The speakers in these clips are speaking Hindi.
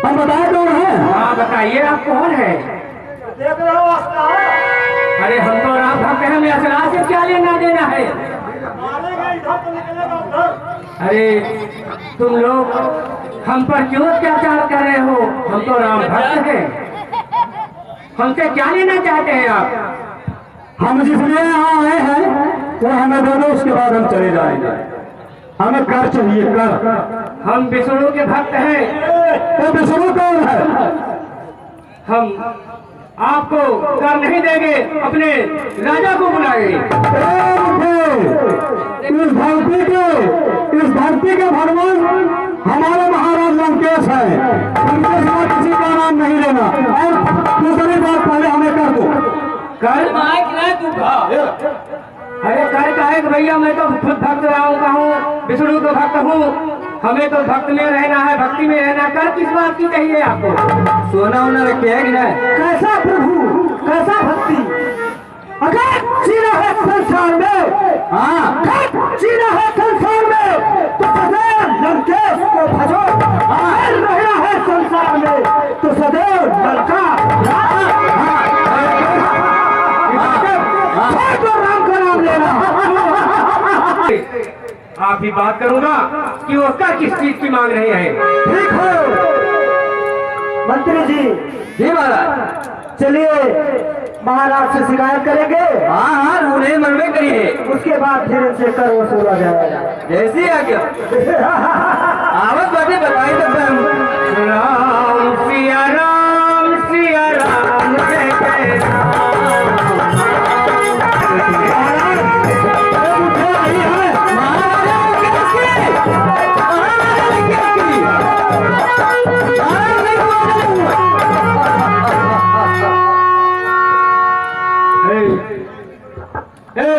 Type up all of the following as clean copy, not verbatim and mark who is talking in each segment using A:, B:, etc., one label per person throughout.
A: हम बताए कौन है?
B: हाँ बताइए आप कौन है?
A: देख रहे हो
B: अरे हम तो राम भक्त हैं, हमें असरार से क्या लेना देना है? अरे तुम लोग हम पर क्यों अत्याचार कर रहे हो? हम तो राम भक्त हैं, हमसे क्या लेना चाहते हैं आप?
A: हम जिसलिए यहाँ आए हैं वो हमें दे दो, उसके बाद हम चले जाएंगे। हमें कर चाहिए, कर।
B: हम विष्णु के भक्त हैं।
A: तो विष्णु कौन है?
B: हम आपको कर नहीं देंगे, अपने राजा को बुलाएंगे।
A: इस धरती के भगवान हमारे महाराज लंकेश है, उनके सिवा किसी का नाम नहीं लेना। और दूसरी बात पहले हमें कर दो।
B: कर अरे कर काहे भैया, मैं तो खुद भक्त रहा हूँ, विष्णु का भक्त हूँ। हमें तो भक्त में रहना है, भक्ति में रहना। कर किस बात की चाहिए आपको?
A: सोना उना रखे है कि नहीं? कैसा प्रभु, कैसा भक्ति? अगर जीना है संसार में, हाँ जीना है संसार में तो सदैव लंकेश को भजो। अगर रहना है संसार में तो सदैव लंका, तो राम का नाम लेना।
B: आप ही बात करूंगा कि वो क्या किस चीज की मांग रहे हैं।
A: ठीक हो मंत्री जी? जी महाराज। चलिए महाराज से शिकायत करेंगे। हाँ हाँ उन्हें मनवे करिए, उसके बाद फिर इनसे कर वसूला जाएगा। जैसी आज्ञा। आवत बातें बताई तब
B: राम सिया राम सिया राम जय जय राम।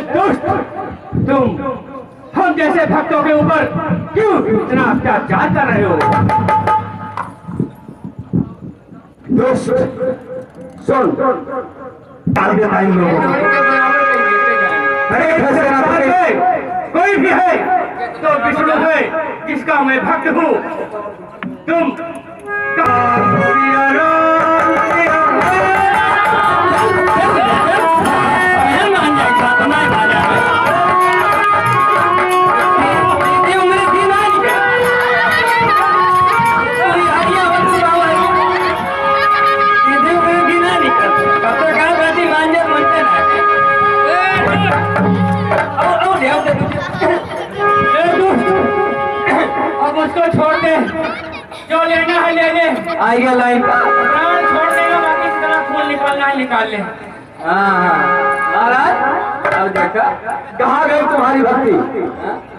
B: दुष्ट, तुम हम जैसे भक्तों के ऊपर क्यों इतना अत्याचार कर रहे हो?
A: दुष्ट सुन,
B: कोई भी है तो विष्णु है जिसका मैं भक्त हूँ। तुम अब उसको छोड़ दे, जो लेना है ले ले।
A: आएगा लाइन
B: प्राण छोड़ देगा, बाकी इस तरह खून निकालना है निकाल ले।
A: महाराज अब देखा कहाँ गई तुम्हारी भक्ति?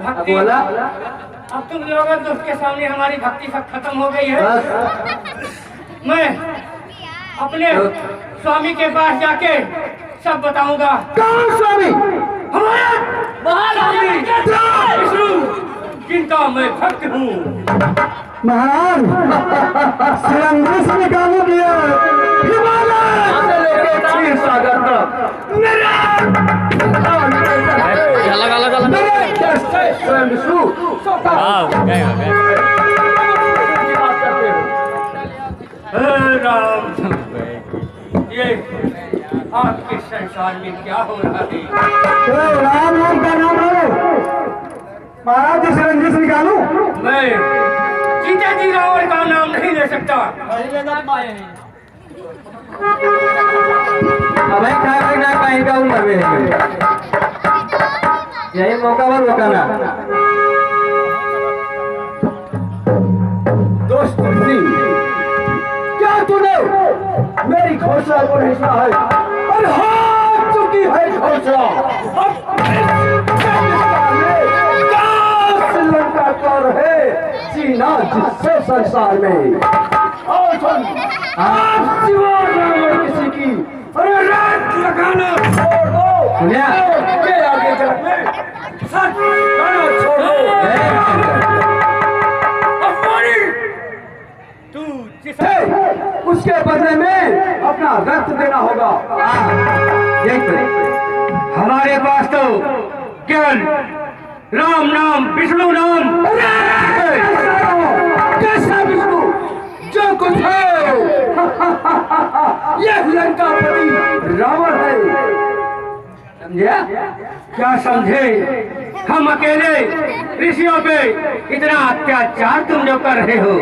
B: भक्ति
A: बोला
B: अब तुम लोग दुष्ट के सामने हमारी भक्ति सब खत्म हो गई है। मैं अपने स्वामी के पास जाके सब बताऊंगा।
A: कौन स्वामी?
B: हमारे विष्णु जिनका मैं भक्त हूँ।
A: महाराज सिरंगी से निकालो दिया हिमालय से लेके क्षीर सागर तक मेरा
B: राम, ये आपके संसार में क्या हो रहा है?
A: राम नाम का नाम लो महाराज जी सिरंगी से निकालो।
B: मैं सीता जी रावण का नाम नहीं ले सकता।
A: अबे ना कहीं का उम्र में यही मौका पर रुकाना। दोस्त सिंह, क्या तूने मेरी घोषणा को नहीं सुना है? और हार चुकी है घोषणा। श्रीलंका का रहे चीना जिससे संसार में और सुन, आप सिवा रावण किसी की अरे रात लगाना छोड़ दो। के आगे जगत में सच कहना छोड़ दो।
B: तू जिसे
A: उसके बदले में अपना रक्त देना होगा।
B: हमारे पास तो केवल राम नाम, विष्णु नाम।
A: कैसा विष्णु? जो कुछ है यह लंकापति रावण है, समझे?
B: क्या समझे? हम अकेले ऋषियों पे इतना अत्याचार तुम जो कर रहे हो,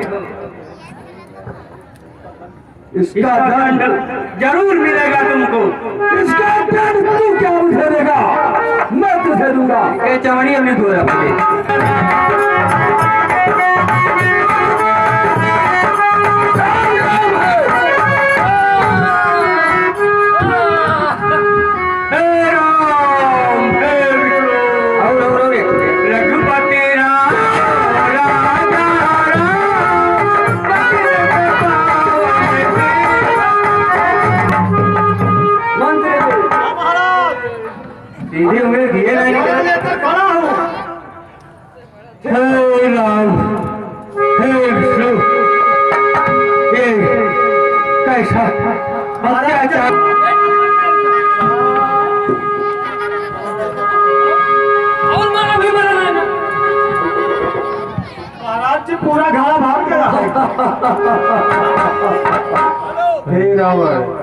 A: इसका दंड
B: जरूर मिलेगा तुमको।
A: इसका दंड तू क्या मुझे देगा? मैं तुझे दूंगा।
B: ये चमड़ी अपनी धो रहा सीधी उंगली दिए नहीं। हे राम, हे विष्णु, ये कैसा अत्याचार!
A: महाराज जी पूरा घाड़ा भाग गया। हे रावण,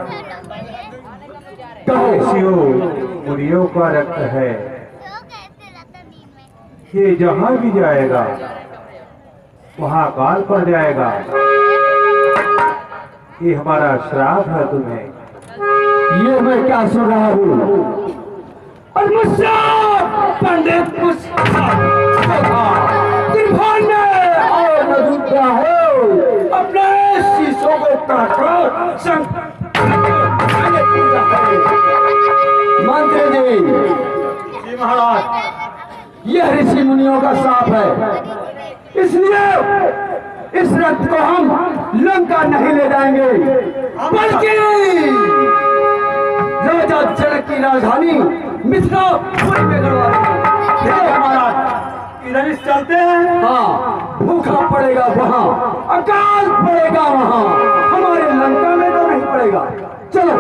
A: मुनियों का रक्त है, ये जहां भी जाएगा वहां काल पड़ जाएगा। ये हमारा श्राप है तुम्हें। ये मैं क्या सुन रहा हूँ? पंडित अपने शीशों को काटकर मंत्री जी महाराज, यह ऋषि मुनियों का शाप है, इसलिए इस रथ को हम लंका नहीं ले जाएंगे, बल्कि राजा जनक की राजधानी मिथिलापुरी में गड़वा देंगे। महाराज इधर चलते हैं। हाँ, भूखा पड़ेगा वहाँ, अकाल पड़ेगा वहाँ, हमारे लंका में तो नहीं पड़ेगा। चलो।